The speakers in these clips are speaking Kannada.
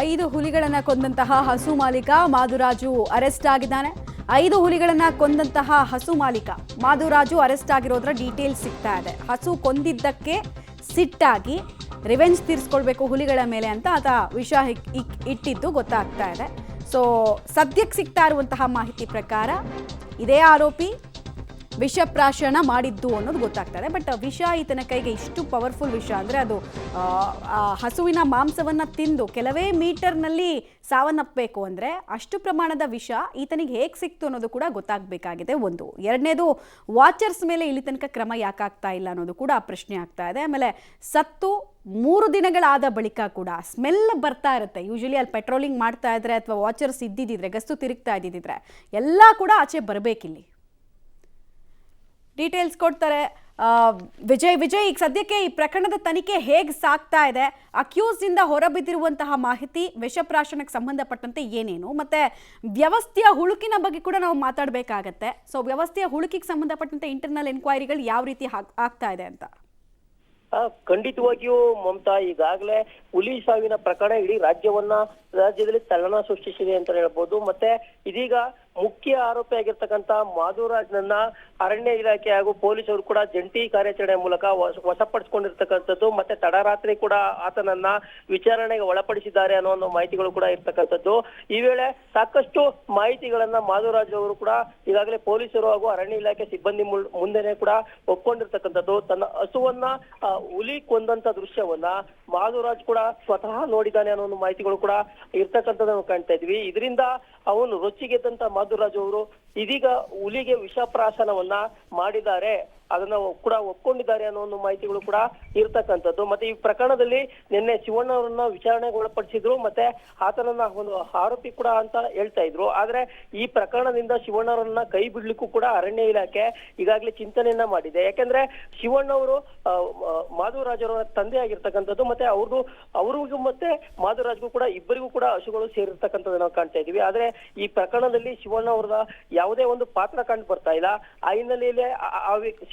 5 ಹುಲಿಗಳನ್ನು ಕೊಂದಂತಹ ಹಸು ಮಾಲೀಕ ಮಾದುರಾಜು ಅರೆಸ್ಟ್ ಆಗಿದ್ದಾನೆ. 5 ಹುಲಿಗಳನ್ನು ಕೊಂದಂತಹ ಹಸು ಮಾಲೀಕ ಮಾದುರಾಜು ಅರೆಸ್ಟ್ ಆಗಿರೋದ್ರ ಡೀಟೇಲ್ಸ್ ಸಿಗ್ತಾ ಇದೆ. ಹಸು ಕೊಂದಿದ್ದಕ್ಕೆ ಸಿಟ್ಟಾಗಿ ರಿವೆಂಜ್ ತೀರಿಸ್ಕೊಳ್ಬೇಕು ಹುಲಿಗಳ ಮೇಲೆ ಅಂತ ಆತ ವಿಷ ಇಟ್ಟಿದ್ದು ಗೊತ್ತಾಗ್ತಾ ಇದೆ. ಸೊ ಸದ್ಯಕ್ಕೆ ಸಿಗ್ತಾ ಇರುವಂತಹ ಮಾಹಿತಿ ಪ್ರಕಾರ ಇದೇ ಆರೋಪಿ ವಿಷಪ್ರಾಶನ ಮಾಡಿದ್ದು ಅನ್ನೋದು ಗೊತ್ತಾಗ್ತಾ ಇದೆ. ಬಟ್ ವಿಷ ಈತನ ಕೈಗೆ ಇಷ್ಟು ಪವರ್ಫುಲ್ ವಿಷ ಅಂದರೆ ಅದು ಹಸುವಿನ ಮಾಂಸವನ್ನು ತಿಂದು ಕೆಲವೇ ಮೀಟರ್ನಲ್ಲಿ ಸಾವನ್ನಪ್ಪಬೇಕು ಅಂದರೆ ಅಷ್ಟು ಪ್ರಮಾಣದ ವಿಷ ಈತನಿಗೆ ಹೇಗೆ ಸಿಕ್ತು ಅನ್ನೋದು ಕೂಡ ಗೊತ್ತಾಗಬೇಕಾಗಿದೆ. ಒಂದು ಎರಡನೇದು, ವಾಚರ್ಸ್ ಮೇಲೆ ಇಲ್ಲಿ ತನಕ ಕ್ರಮ ಯಾಕಾಗ್ತಾ ಇಲ್ಲ ಅನ್ನೋದು ಕೂಡ ಪ್ರಶ್ನೆ ಆಗ್ತಾ ಇದೆ. ಆಮೇಲೆ ಸತ್ತು 3 ದಿನಗಳಾದ ಬಳಿಕ ಕೂಡ ಸ್ಮೆಲ್ ಬರ್ತಾ ಇರುತ್ತೆ. ಯೂಶಲಿ ಅಲ್ಲಿ ಪೆಟ್ರೋಲಿಂಗ್ ಮಾಡ್ತಾ ಇದ್ರೆ ಅಥವಾ ವಾಚರ್ಸ್ ಇದ್ದಿದ್ದಿದ್ರೆ, ಗಸ್ತು ತಿರುಗ್ತಾ ಇದ್ದಿದ್ರೆ ಎಲ್ಲ ಕೂಡ ಆಚೆ ಬರಬೇಕಿಲ್ಲಿ. ಡೀಟೇಲ್ಸ್ ಕೊಡ್ತಾರೆ ವಿಜಯ್. ಈಗ ಸದ್ಯಕ್ಕೆ ಈ ಪ್ರಕರಣದ ತನಿಖೆ ಹೇಗೆ ಸಾಗ್ತಾ ಇದೆ? ಅಕ್ಯೂಸ್ ಇಂದ ಹೊರಬಿದ್ದಿರುವಂತಹ ಮಾಹಿತಿ, ವಿಷಪ್ರಾಶನಕ್ಕೆ ಸಂಬಂಧಪಟ್ಟಂತೆ ಏನೇನು, ಮತ್ತೆ ವ್ಯವಸ್ಥೆಯ ಹುಳುಕಿನ ಬಗ್ಗೆ ಕೂಡ ನಾವು ಮಾತಾಡಬೇಕಾಗತ್ತೆ. ಸೊ ವ್ಯವಸ್ಥೆಯ ಹುಳುಕಿಗೆ ಸಂಬಂಧಪಟ್ಟಂತೆ ಇಂಟರ್ನಲ್ ಎನ್ಕ್ವೈರಿಗಳು ಯಾವ ರೀತಿ ಆಗ್ತಾ ಇದೆ ಅಂತ? ಖಂಡಿತವಾಗಿಯೂ ಮಮತಾ, ಈಗಾಗಲೇ ಹುಲಿ ಸಾವಿನ ಪ್ರಕರಣ ಇಡೀ ರಾಜ್ಯದಲ್ಲಿ ತಲ್ಲಣ ಸೃಷ್ಟಿಸಿದೆ ಅಂತ ಹೇಳ್ಬೋದು. ಮತ್ತೆ ಇದೀಗ ಮುಖ್ಯ ಆರೋಪಿ ಆಗಿರ್ತಕ್ಕಂಥ ಮಾಧುರಾಜ್ನನ್ನ ಅರಣ್ಯ ಇಲಾಖೆ ಹಾಗೂ ಪೊಲೀಸರು ಕೂಡ ಜಂಟಿ ಕಾರ್ಯಾಚರಣೆ ಮೂಲಕ ವಶಪಡಿಸಿಕೊಂಡಿರ್ತಕ್ಕಂಥದ್ದು. ಮತ್ತೆ ತಡರಾತ್ರಿ ಕೂಡ ಆತನನ್ನ ವಿಚಾರಣೆಗೆ ಒಳಪಡಿಸಿದ್ದಾರೆ ಅನ್ನೋ ಒಂದು ಮಾಹಿತಿಗಳು ಕೂಡ ಇರ್ತಕ್ಕಂಥದ್ದು. ಈ ವೇಳೆ ಸಾಕಷ್ಟು ಮಾಹಿತಿಗಳನ್ನ ಮಾಧುರಾಜ್ ಅವರು ಕೂಡ ಈಗಾಗಲೇ ಪೊಲೀಸರು ಹಾಗೂ ಅರಣ್ಯ ಇಲಾಖೆ ಸಿಬ್ಬಂದಿ ಮುಂದೆನೆ ಕೂಡ ಒಪ್ಕೊಂಡಿರ್ತಕ್ಕಂಥದ್ದು. ತನ್ನ ಹಸುವನ್ನ ಹುಲಿ ಕೊಂದಂತ ದೃಶ್ಯವನ್ನ ಮಾಧುರಾಜ್ ಕೂಡ ಸ್ವತಃ ನೋಡಿದ್ದಾನೆ ಅನ್ನೋ ಒಂದು ಮಾಹಿತಿಗಳು ಕೂಡ ಇರ್ತಕ್ಕಂಥದ್ದನ್ನು ಕಾಣ್ತಾ ಇದ್ವಿ. ಇದರಿಂದ ಅವನು ರೊಚ್ಚಿಗೆದ್ದಂತ ಮಾಧುರಾಜ್ ಅವರು ಇದೀಗ ಹುಲಿಗೆ ವಿಷಪ್ರಾಶನವನ್ನ ಮಾಡಿದ್ದಾರೆ, ಅದನ್ನ ಕೂಡ ಒಪ್ಕೊಂಡಿದ್ದಾರೆ ಅನ್ನೋ ಒಂದು ಮಾಹಿತಿಗಳು ಕೂಡ ಇರ್ತಕ್ಕಂಥದ್ದು. ಮತ್ತೆ ಈ ಪ್ರಕರಣದಲ್ಲಿ ನಿನ್ನೆ ಶಿವಣ್ಣ ಅವರನ್ನ ವಿಚಾರಣೆಗೆ ಒಳಪಡಿಸಿದ್ರು, ಮತ್ತೆ ಆತನನ್ನ ಒಂದು ಆರೋಪಿ ಕೂಡ ಅಂತ ಹೇಳ್ತಾ ಇದ್ರು. ಆದ್ರೆ ಈ ಪ್ರಕರಣದಿಂದ ಶಿವಣ್ಣ ಅವರನ್ನ ಕೈ ಬಿಡ್ಲಿಕ್ಕೂ ಕೂಡ ಅರಣ್ಯ ಇಲಾಖೆ ಈಗಾಗಲೇ ಚಿಂತನೆಯನ್ನ ಮಾಡಿದೆ. ಯಾಕಂದ್ರೆ ಶಿವಣ್ಣ ಅವರು ಮಾಧುರಾಜ್ ಅವರ ತಂದೆ ಆಗಿರ್ತಕ್ಕಂಥದ್ದು. ಮತ್ತೆ ಅವ್ರಿಗೂ ಮತ್ತೆ ಮಾಧುರಾಜ್ಗೂ ಕೂಡ ಇಬ್ಬರಿಗೂ ಕೂಡ ಹಸುಗಳು ಸೇರಿರ್ತಕ್ಕಂಥದ್ದು ನಾವು ಕಾಣ್ತಾ ಇದೀವಿ. ಆದ್ರೆ ಈ ಪ್ರಕರಣದಲ್ಲಿ ಶಿವಣ್ಣ ಅವರ ಯಾವುದೇ ಒಂದು ಪಾತ್ರ ಕಂಡು ಬರ್ತಾ ಇಲ್ಲ. ಆ ಹಿನ್ನೆಲೆಯಲ್ಲಿ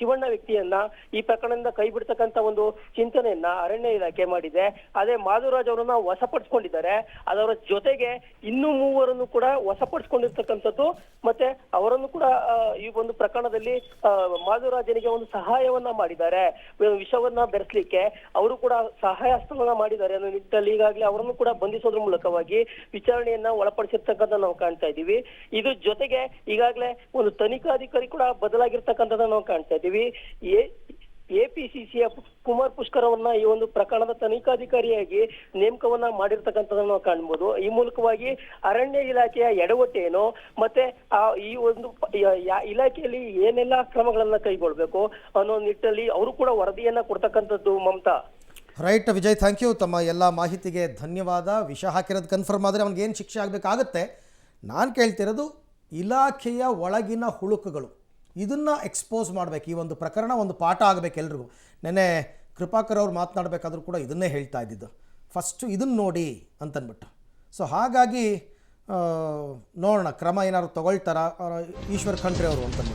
ಶಿವಣ್ಣ ವ್ಯಕ್ತಿಯನ್ನ ಈ ಪ್ರಕರಣದಿಂದ ಕೈ ಬಿಡ್ತಕ್ಕಂತ ಒಂದು ಚಿಂತನೆಯನ್ನ ಅರಣ್ಯ ಇಲಾಖೆ ಮಾಡಿದೆ. ಅದೇ ಮಾಧುರಾಜ್ ಅವರನ್ನ ವಶಪಡಿಸಿಕೊಂಡಿದ್ದಾರೆ. ಅದರ ಜೊತೆಗೆ ಇನ್ನೂ 3 ಕೂಡ ವಶಪಡಿಸಿಕೊಂಡಿರ್ತಕ್ಕಂಥದ್ದು. ಮತ್ತೆ ಅವರನ್ನು ಕೂಡ ಈ ಒಂದು ಪ್ರಕರಣದಲ್ಲಿ ಮಾಧುರಾಜನಿಗೆ ಒಂದು ಸಹಾಯವನ್ನ ಮಾಡಿದ್ದಾರೆ, ವಿಷವನ್ನ ಬೆರೆಸಲಿಕ್ಕೆ ಅವರು ಕೂಡ ಸಹಾಯ ಹಸ್ತವನ್ನ ಮಾಡಿದ್ದಾರೆ ಅನ್ನೋ ನಿಟ್ಟಿನಲ್ಲಿ ಈಗಾಗಲೇ ಅವರನ್ನು ಕೂಡ ಬಂಧಿಸೋದ್ರ ಮೂಲಕವಾಗಿ ವಿಚಾರಣೆಯನ್ನ ಒಳಪಡಿಸಿರ್ತಕ್ಕಂಥ ನಾವು ಕಾಣ್ತಾ ಇದ್ದೀವಿ. ಇದು ಜೊತೆಗೆ ಈಗಾಗಲೇ ಒಂದು ತನಿಖಾಧಿಕಾರಿ ಕೂಡ ಬದಲಾಗಿರ್ತಕ್ಕಂಥದ್ದನ್ನ ನಾವು ಕಾಣ್ತಾ ಇದ್ದೀವಿ. ಎಪಿಸಿಸಿಯ ಕುಮಾರ್ ಪುಷ್ಕರ್ ಅವನ್ನ ಈ ಒಂದು ಪ್ರಕರಣದ ತನಿಖಾಧಿಕಾರಿಯಾಗಿ ನೇಮಕವನ್ನ ಮಾಡಿರ್ತಕ್ಕಂಥದ್ದನ್ನ ನಾವು ಕಾಣ್ಬೋದು. ಈ ಮೂಲಕವಾಗಿ ಅರಣ್ಯ ಇಲಾಖೆಯ ಎಡವಟ್ಟೇನು, ಮತ್ತೆ ಈ ಒಂದು ಇಲಾಖೆಯಲ್ಲಿ ಏನೆಲ್ಲ ಕ್ರಮಗಳನ್ನ ಕೈಗೊಳ್ಬೇಕು ಅನ್ನೋ ನಿಟ್ಟಿನಲ್ಲಿ ಅವರು ಕೂಡ ವರದಿಯನ್ನ ಕೊಡ್ತಕ್ಕಂಥದ್ದು. Mamata, right Vijay, thank you. ತಮ್ಮ ಎಲ್ಲ ಮಾಹಿತಿಗೆ ಧನ್ಯವಾದ. ವಿಷ ಹಾಕಿರೋದು ಕನ್ಫರ್ಮ್ ಆದರೆ ಅವ್ನಿಗೆ ಏನು ಶಿಕ್ಷೆ ಆಗಬೇಕಾಗತ್ತೆ. ನಾನು ಕೇಳ್ತಿರೋದು ಇಲಾಖೆಯ ಒಳಗಿನ ಹುಳುಕುಗಳು, ಇದನ್ನು ಎಕ್ಸ್ಪೋಸ್ ಮಾಡಬೇಕು. ಈ ಒಂದು ಪ್ರಕರಣ ಒಂದು ಪಾಠ ಆಗಬೇಕು ಎಲ್ರಿಗೂ. ನೆನ್ನೆ ಕೃಪಾಕರ್ ಅವ್ರು ಮಾತನಾಡಬೇಕಾದ್ರೂ ಕೂಡ ಇದನ್ನೇ ಹೇಳ್ತಾ ಇದ್ದಿದ್ದು, ಫಸ್ಟು ಇದನ್ನು ನೋಡಿ ಅಂತನ್ಬಿಟ್ಟು. ಸೊ ಹಾಗಾಗಿ ನೋಡೋಣ ಕ್ರಮ ಏನಾದ್ರು ತೊಗೊಳ್ತಾರಾ ಈಶ್ವರ್ ಖಂಡ್ರೆ ಅವರು ಅಂತಂದ್ಬಿಟ್ಟು.